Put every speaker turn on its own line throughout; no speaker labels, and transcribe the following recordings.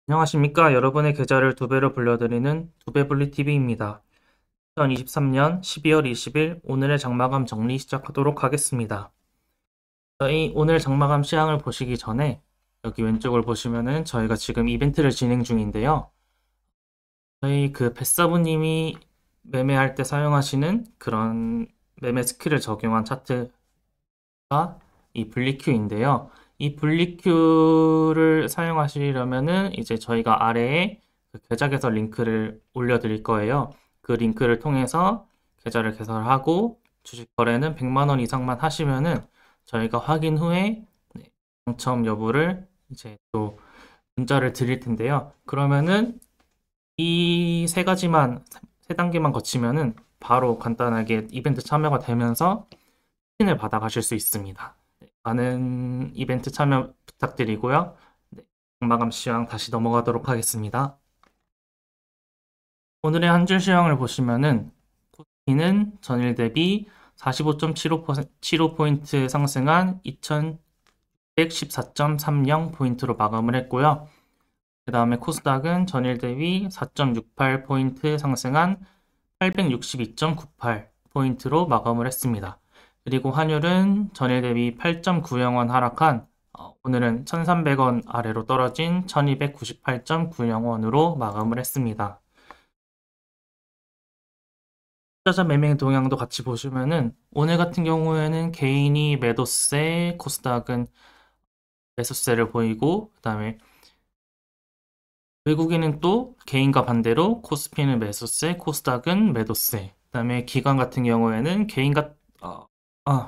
안녕하십니까. 여러분의 계좌를 두 배로 불려드리는 두배불리TV입니다. 2023년 12월 20일 오늘의 장마감 정리 시작하도록 하겠습니다. 저희 오늘 장마감 시황을 보시기 전에 여기 왼쪽을 보시면은 저희가 지금 이벤트를 진행 중인데요. 저희 뱃사부님이 매매할 때 사용하시는 그런 매매 스킬을 적용한 차트가 이 분리큐인데요. 이 분리큐를 사용하시려면은 이제 저희가 아래에 계좌 개설 링크를 올려드릴 거예요. 그 링크를 통해서 계좌를 개설하고 주식 거래는 100만 원 이상만 하시면은 저희가 확인 후에 당첨 여부를 이제 또 문자를 드릴 텐데요. 그러면은 이 세 가지만, 세 단계만 거치면은 바로 간단하게 이벤트 참여가 되면서 스킨을 받아가실 수 있습니다. 많은 이벤트 참여 부탁드리고요. 네, 마감 시황 다시 넘어가도록 하겠습니다. 오늘의 한 줄 시황을 보시면은 코스피는 전일 대비 45.75포인트 상승한 2114.30포인트로 마감을 했고요. 그 다음에 코스닥은 전일 대비 4.68포인트 상승한 862.98포인트로 마감을 했습니다. 그리고 환율은 전일 대비 8.90원 하락한 오늘은 1,300원 아래로 떨어진 1,298.90원으로 마감을 했습니다. 투자자 매매 동향도 같이 보시면은 오늘 같은 경우에는 개인이 매도세, 코스닥은 매수세를 보이고 그다음에 외국인은 또 개인과 반대로 코스피는 매수세, 코스닥은 매도세. 그다음에 기관 같은 경우에는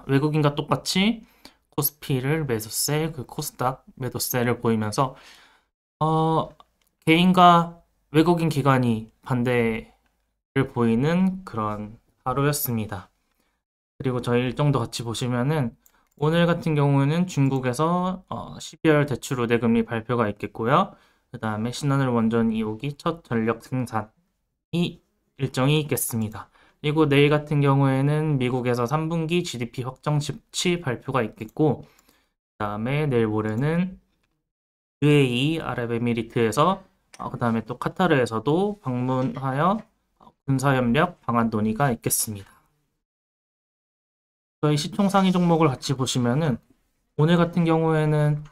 외국인과 똑같이 코스피를 매수세, 코스닥 매도세를 보이면서 어, 개인과 외국인 기관이 반대를 보이는 그런 하루였습니다. 그리고 저희 일정도 같이 보시면은 오늘 같은 경우에는 중국에서 12월 대출 우대금리 발표가 있겠고요. 그 다음에 신한울 원전 2호기 첫 전력 생산이 일정이 있겠습니다. 그리고 내일 같은 경우에는 미국에서 3분기 GDP 확정 수치 발표가 있겠고, 그 다음에 내일 모레는 UAE 아랍에미리트에서 그 다음에 또 카타르에서도 방문하여 군사협력 방안 논의가 있겠습니다. 저희 시총 상위 종목을 같이 보시면은 오늘 같은 경우에는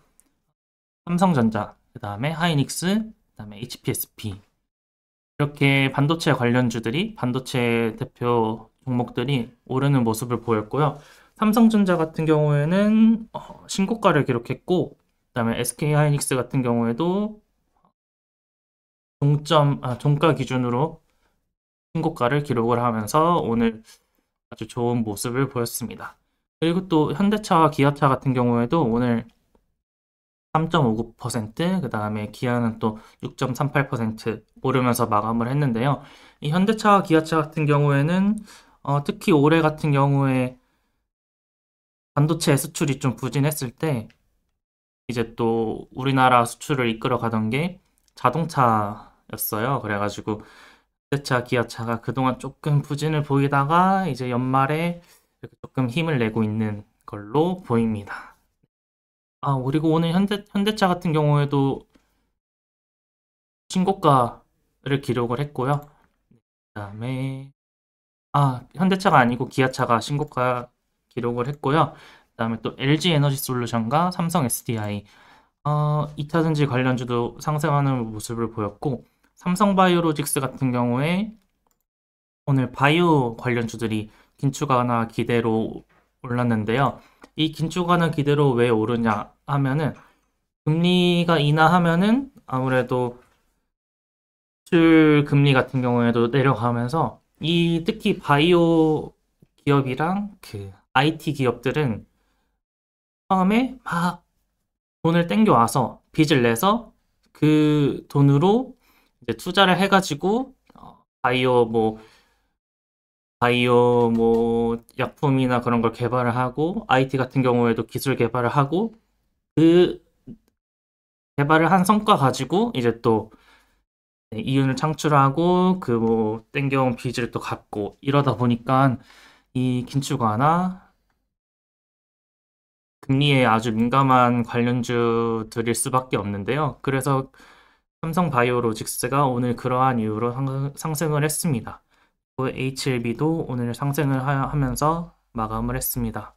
삼성전자, 그 다음에 하이닉스, 그 다음에 HPSP 이렇게 반도체 관련주들이 반도체 대표 종목들이 오르는 모습을 보였고요. 삼성전자 같은 경우에는 신고가를 기록했고, 그다음에 SK 하이닉스 같은 경우에도 종가 기준으로 신고가를 기록을 하면서 오늘 아주 좋은 모습을 보였습니다. 그리고 또 현대차와 기아차 같은 경우에도 오늘 3.59%, 그 다음에 기아는 또 6.38% 오르면서 마감을 했는데요. 이 현대차와 기아차 같은 경우에는 특히 올해 같은 경우에 반도체 수출이 좀 부진했을 때 이제 또 우리나라 수출을 이끌어 가던 게 자동차였어요. 그래가지고 현대차, 기아차가 그동안 조금 부진을 보이다가 이제 연말에 이렇게 조금 힘을 내고 있는 걸로 보입니다. 그리고 오늘 현대차 같은 경우에도 신고가를 기록을 했고요. 그다음에 현대차가 아니고 기아차가 신고가 기록을 했고요. 그다음에 또 LG 에너지 솔루션과 삼성 SDI 2차 전지 관련주도 상승하는 모습을 보였고 삼성바이오로직스 같은 경우에 오늘 바이오 관련주들이 긴축하나 기대로 올랐는데요. 이 긴축하나 기대로 왜 오르냐 하면은 금리가 인하하면은 아무래도 수출 금리 같은 경우에도 내려가면서 이 특히 바이오 기업이랑 IT 기업들은 처음에 막 돈을 땡겨와서 빚을 내서 그 돈으로 이제 투자를 해가지고 바이오 약품이나 그런 걸 개발을 하고 IT 같은 경우에도 기술 개발을 하고 그 개발을 한 성과 가지고 이제 또 이윤을 창출하고 땡겨온 빚을 또 갚고 이러다 보니까 이 긴축 완화 금리에 아주 민감한 관련주들일 수밖에 없는데요. 그래서 삼성바이오로직스가 오늘 그러한 이유로 상승을 했습니다. HLB도 오늘 상승을 하면서 마감을 했습니다.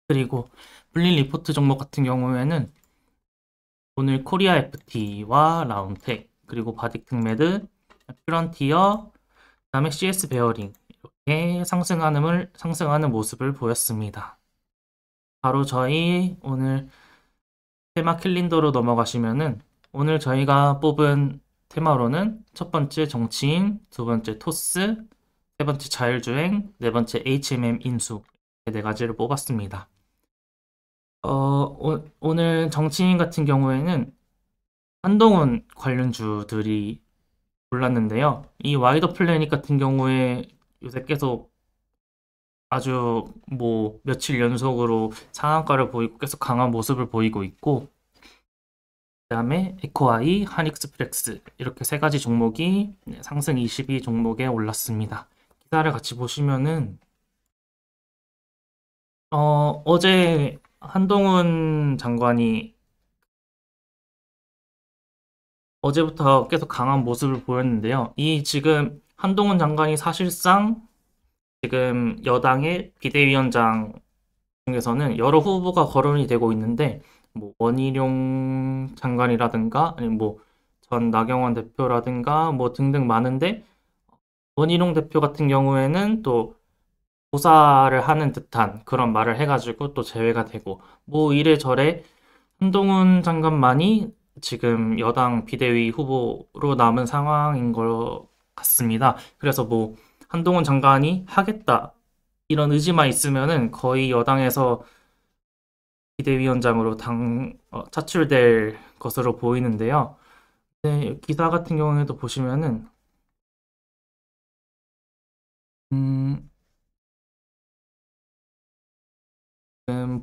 그리고 불린 리포트 종목 같은 경우에는 오늘 코리아 FT와 라운텍, 그리고 바디특메드, 프런티어, 그다음에 CS 베어링 이렇게 상승하는 모습을 보였습니다. 바로 저희 오늘 테마 캘린더로 넘어가시면은 오늘 저희가 뽑은 테마로는 첫 번째 정치인, 두 번째 토스, 세 번째 자율주행, 네 번째 HMM 인수 네 가지를 뽑았습니다. 오늘 정치인 같은 경우에는 한동훈 관련주들이 올랐는데요. 이 와이더 플래닛 같은 경우에 요새 계속 아주 뭐 며칠 연속으로 상한가를 보이고 계속 강한 모습을 보이고 있고, 그다음에 에코아이, 한익스프렉스 이렇게 세 가지 종목이 상승 22 종목에 올랐습니다. 기사를 같이 보시면은 어제 한동훈 장관이 어제부터 계속 강한 모습을 보였는데요. 이 지금 한동훈 장관이 사실상 지금 여당의 비대위원장 중에서는 여러 후보가 거론이 되고 있는데, 뭐 원희룡 장관이라든가 아니면 뭐 전 나경원 대표라든가 뭐 등등 많은데, 원희룡 대표 같은 경우에는 또 조사를 하는 듯한 그런 말을 해가지고 또 제외가 되고, 뭐 이래저래 한동훈 장관만이 지금 여당 비대위 후보로 남은 상황인 것 같습니다. 그래서 뭐 한동훈 장관이 하겠다 이런 의지만 있으면은 거의 여당에서 비대위원장으로 차출될 것으로 보이는데요. 네, 기사 같은 경우에도 보시면은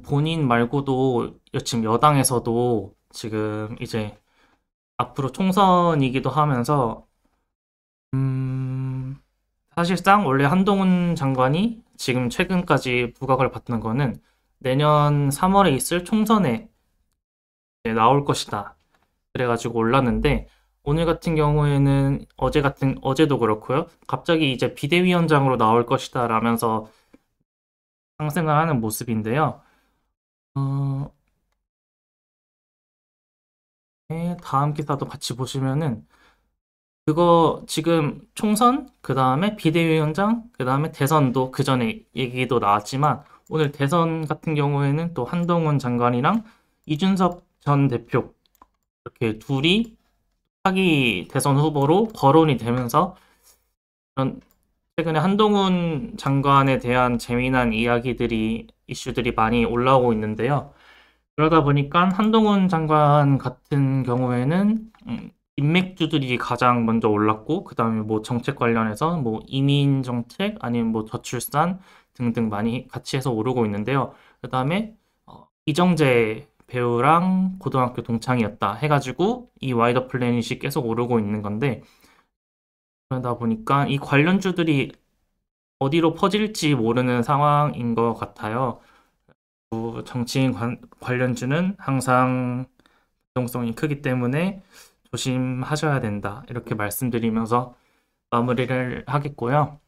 본인 말고도 지금 여당에서도 지금 이제 앞으로 총선이기도 하면서 사실상 원래 한동훈 장관이 지금 최근까지 부각을 받는 거는 내년 3월에 있을 총선에 나올 것이다. 그래가지고 올랐는데, 오늘 같은 경우에는 어제도 그렇고요. 갑자기 이제 비대위원장으로 나올 것이다 라면서 상승을 하는 모습인데요. 네, 다음 기사도 같이 보시면은 그거 지금 총선, 그 다음에 비대위원장, 그 다음에 대선도 그 전에 얘기도 나왔지만 오늘 대선 같은 경우에는 또 한동훈 장관이랑 이준석 전 대표 이렇게 둘이 차기 대선 후보로 거론이 되면서 최근에 한동훈 장관에 대한 재미난 이슈들이 많이 올라오고 있는데요. 그러다 보니까 한동훈 장관 같은 경우에는 인맥주들이 가장 먼저 올랐고, 그 다음에 뭐 정책 관련해서 뭐 이민 정책 아니면 뭐 저출산 등등 많이 같이 해서 오르고 있는데요. 그 다음에 이정재 배우랑 고등학교 동창이었다 해가지고 이 와이더 플래닛이 계속 오르고 있는 건데, 그러다 보니까 이 관련주들이 어디로 퍼질지 모르는 상황인 것 같아요. 정치인 관련주는 항상 변동성이 크기 때문에 조심하셔야 된다. 이렇게 말씀드리면서 마무리를 하겠고요.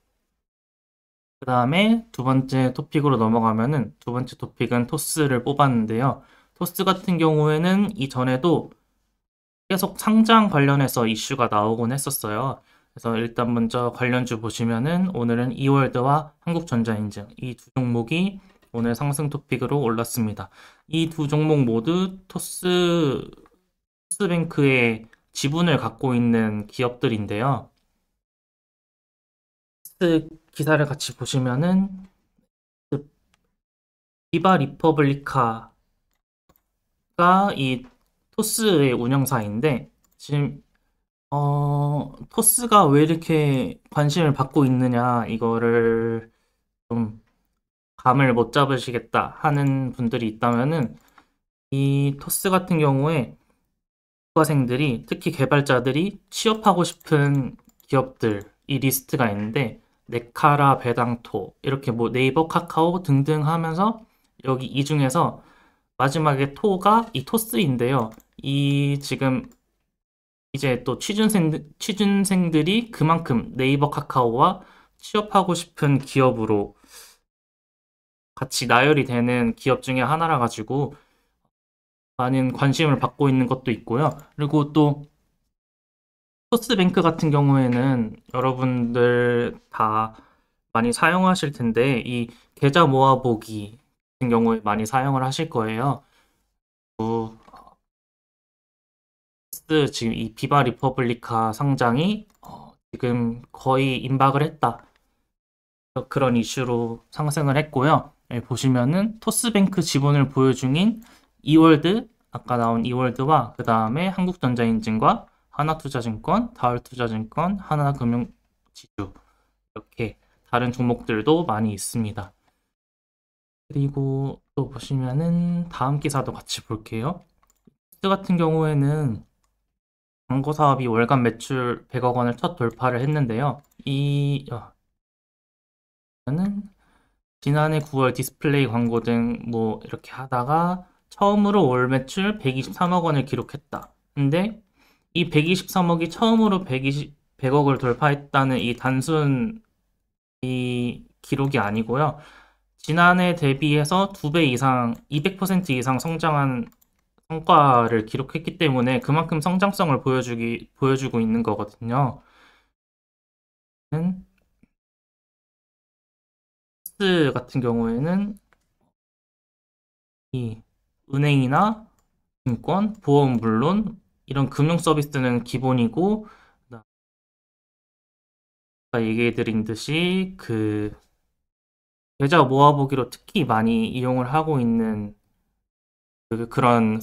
그 다음에 두 번째 토픽으로 넘어가면은, 두 번째 토픽은 토스를 뽑았는데요. 토스 같은 경우에는 이전에도 계속 상장 관련해서 이슈가 나오곤 했었어요. 그래서 일단 먼저 관련주 보시면은 오늘은 이월드와 한국전자인증 이 두 종목이 오늘 상승 토픽으로 올랐습니다. 이 두 종목 모두 토스뱅크의 지분을 갖고 있는 기업들인데요. 토스 기사를 같이 보시면은 비바 리퍼블리카가 이 토스의 운영사인데, 지금 토스가 왜 이렇게 관심을 받고 있느냐, 이거를 좀 감을 못 잡으시겠다 하는 분들이 있다면은, 이 토스 같은 경우에 학과생들이, 특히 개발자들이 취업하고 싶은 기업들 이 리스트가 있는데, 네카라, 베당토 이렇게 뭐 네이버, 카카오 등등 하면서 여기 이 중에서 마지막에 토가 이 토스인데요. 이 지금 이제 또 취준생들이 그만큼 네이버 카카오와 취업하고 싶은 기업으로 같이 나열이 되는 기업 중에 하나라 가지고 많은 관심을 받고 있는 것도 있고요. 그리고 또 토스뱅크 같은 경우에는 여러분들 다 많이 사용하실 텐데 이 계좌 모아보기 같은 경우에 많이 사용을 하실 거예요. 또 토스 지금 이 비바 리퍼블리카 상장이 지금 거의 임박을 했다. 그런 이슈로 상승을 했고요. 예, 보시면은 토스뱅크 지분을 보유 중인 이월드, 아까 나온 이월드와 그 다음에 한국전자인증과 하나투자증권, 다울투자증권, 하나금융지주 이렇게 다른 종목들도 많이 있습니다. 그리고 또 보시면은 다음 기사도 같이 볼게요. 토스 같은 경우에는 광고 사업이 월간 매출 100억 원을 첫 돌파를 했는데요. 는 지난해 9월 디스플레이 광고 등 뭐 이렇게 하다가 처음으로 월 매출 123억 원을 기록했다. 근데 이 123억이 처음으로 100억을 돌파했다는 이 단순 이 기록이 아니고요. 지난해 대비해서 2배 이상, 200% 이상 성장한 성과를 기록했기 때문에 그만큼 성장성을 보여주고 있는 거거든요. 토스 같은 경우에는 이 은행이나 증권, 보험 물론 이런 금융 서비스는 기본이고 아까 얘기해드린 듯이 그 계좌 모아보기로 특히 많이 이용을 하고 있는 그런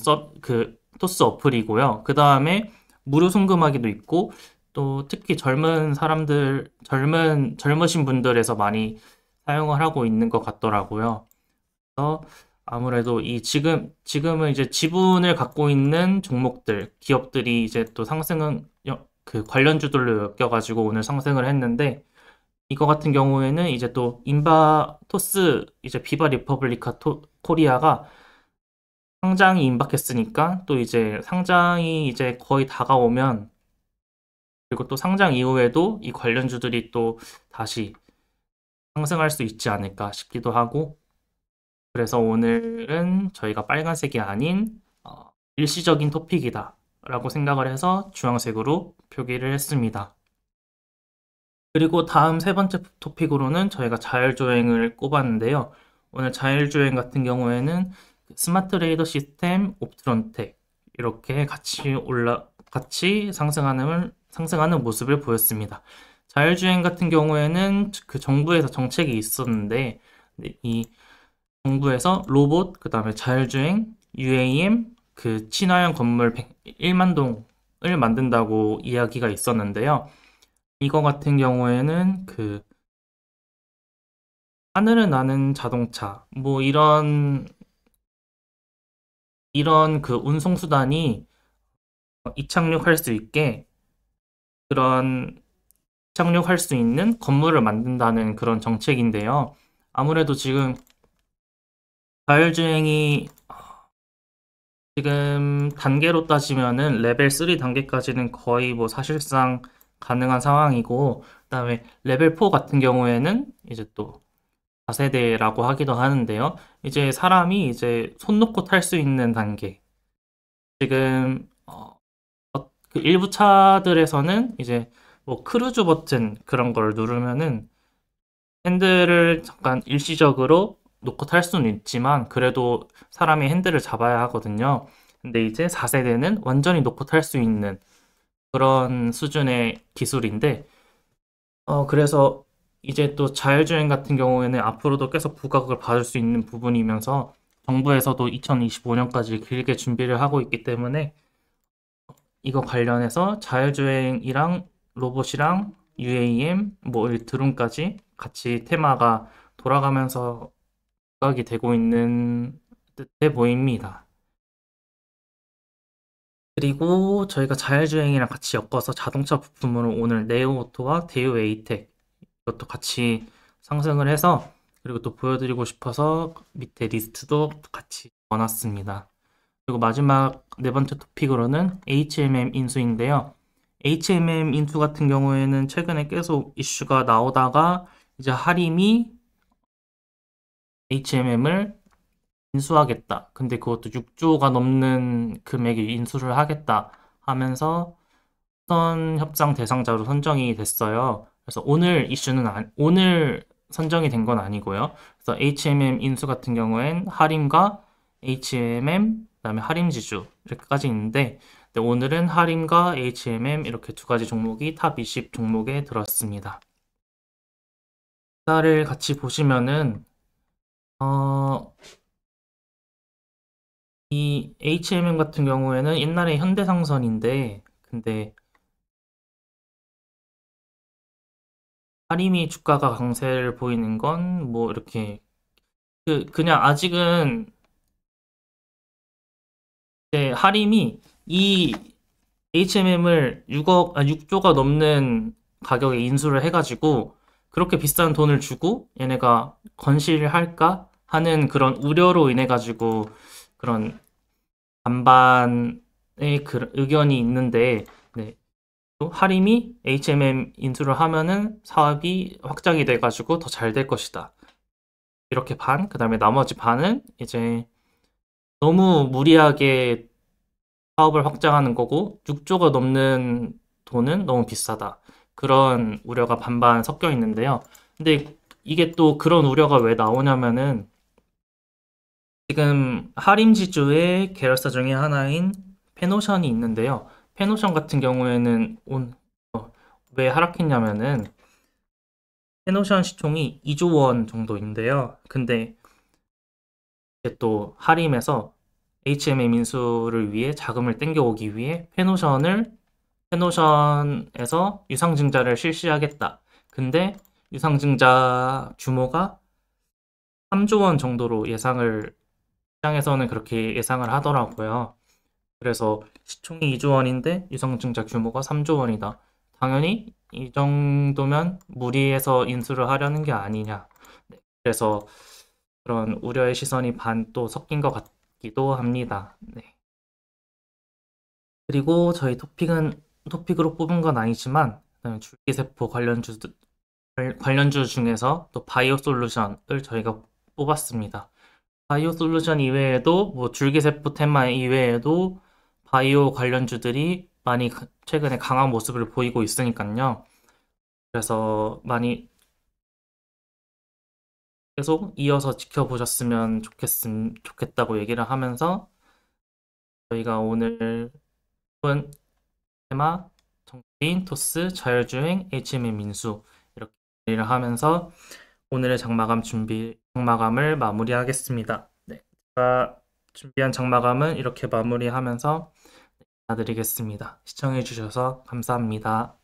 토스 어플이고요. 그 다음에 무료 송금하기도 있고 또 특히 젊으신 분들에서 많이 사용을 하고 있는 것 같더라고요. 그래서 아무래도 지금은 이제 지분을 갖고 있는 종목들, 기업들이 이제 또 그 관련주들로 엮여가지고 오늘 상승을 했는데, 이거 같은 경우에는 이제 또 토스, 이제 비바 리퍼블리카 코리아가 상장이 임박했으니까 또 이제 상장이 이제 거의 다가오면, 그리고 또 상장 이후에도 이 관련주들이 또 다시 상승할 수 있지 않을까 싶기도 하고, 그래서 오늘은 저희가 빨간색이 아닌 일시적인 토픽이다 라고 생각을 해서 주황색으로 표기를 했습니다. 그리고 다음 세 번째 토픽으로는 저희가 자율주행을 꼽았는데요. 오늘 자율주행 같은 경우에는 스마트 레이더 시스템, 옵트론텍 이렇게 같이 상승하는 모습을 보였습니다. 자율주행 같은 경우에는 그 정부에서 정책이 있었는데 이 정부에서 로봇, 그 다음에 자율주행, UAM, 그 친화형 건물 1만 동을 만든다고 이야기가 있었는데요. 이거 같은 경우에는 그 하늘을 나는 자동차, 뭐 이런 그 운송수단이 이착륙할 수 있게 그런 이착륙할 수 있는 건물을 만든다는 그런 정책인데요. 아무래도 지금 자율주행이 지금 단계로 따지면은 레벨 3 단계까지는 거의 뭐 사실상 가능한 상황이고, 그다음에 레벨 4 같은 경우에는 이제 또 4세대라고 하기도 하는데요. 이제 사람이 이제 손 놓고 탈 수 있는 단계. 지금 그 일부 차들에서는 이제 뭐 크루즈 버튼 그런 걸 누르면은 핸들을 잠깐 일시적으로 놓고 탈 수는 있지만 그래도 사람이 핸들을 잡아야 하거든요. 근데 이제 4세대는 완전히 놓고 탈 수 있는 그런 수준의 기술인데 그래서 이제 또 자율주행 같은 경우에는 앞으로도 계속 부각을 받을 수 있는 부분이면서 정부에서도 2025년까지 길게 준비를 하고 있기 때문에 이거 관련해서 자율주행이랑 로봇이랑 UAM, 뭐 드론까지 같이 테마가 돌아가면서 부각이 되고 있는 듯해 보입니다. 그리고 저희가 자율주행이랑 같이 엮어서 자동차 부품으로 오늘 네오오토와 대우 에이텍 이것도 같이 상승을 해서 그리고 또 보여드리고 싶어서 밑에 리스트도 같이 넣어놨습니다. 그리고 마지막 네 번째 토픽으로는 HMM 인수인데요. HMM 인수 같은 경우에는 최근에 계속 이슈가 나오다가 이제 하림이 HMM을 인수하겠다. 근데 그것도 6조가 넘는 금액의 인수를 하겠다 하면서 선 협상 대상자로 선정이 됐어요. 그래서 오늘 이슈는 오늘 선정이 된 건 아니고요. 그래서 HMM 인수 같은 경우엔 하림과 HMM, 그다음에 하림지주 이렇게까지 있는데 네, 오늘은 하림과 HMM 이렇게 두 가지 종목이 탑 20 종목에 들었습니다. 기사를 같이 보시면은 어, 이 HMM 같은 경우에는 옛날에 현대상선인데 근데 하림이 주가가 강세를 보이는 건 뭐 이렇게 그냥 아직은 이제 하림이 이 HMM을 6조가 넘는 가격에 인수를 해가지고 그렇게 비싼 돈을 주고 얘네가 건실을 할까 하는 그런 우려로 인해 가지고 그런 반반의 그 의견이 있는데 네. 또 하림이 HMM 인수를 하면은 사업이 확장이 돼가지고 더 잘 될 것이다. 이렇게 반, 그 다음에 나머지 반은 이제 너무 무리하게 사업을 확장하는 거고 6조가 넘는 돈은 너무 비싸다. 그런 우려가 반반 섞여 있는데요. 근데 이게 또 그런 우려가 왜 나오냐면은 지금 하림지주의 계열사 중에 하나인 페노션이 있는데요. 페노션 같은 경우에는 왜 하락했냐면은 페노션 시총이 2조 원 정도인데요. 근데 이제 또 하림에서 HMM 인수를 위해 자금을 땡겨오기 위해 페노션에서 유상증자를 실시하겠다. 근데 유상증자 규모가 3조 원 정도로 시장에서는 그렇게 예상을 하더라고요. 그래서 시총이 2조 원인데 유상증자 규모가 3조 원이다. 당연히 이 정도면 무리해서 인수를 하려는 게 아니냐. 네, 그래서 그런 우려의 시선이 반 또 섞인 것 같기도 합니다. 네. 그리고 저희 토픽으로 뽑은 건 아니지만 줄기세포 관련주 중에서 또 바이오 솔루션을 저희가 뽑았습니다. 바이오 솔루션 이외에도 뭐 줄기세포 테마 이외에도 바이오 관련주들이 많이 최근에 강한 모습을 보이고 있으니까요. 그래서 많이 계속 이어서 지켜보셨으면 좋겠다고 얘기를 하면서 저희가 오늘 뽑은 테마 정치인, 토스, 자율주행, HMM 민수 이렇게 얘기를 하면서 오늘의 장마감을 마무리하겠습니다. 네, 제가 준비한 장마감은 이렇게 마무리하면서 인사드리겠습니다. 시청해주셔서 감사합니다.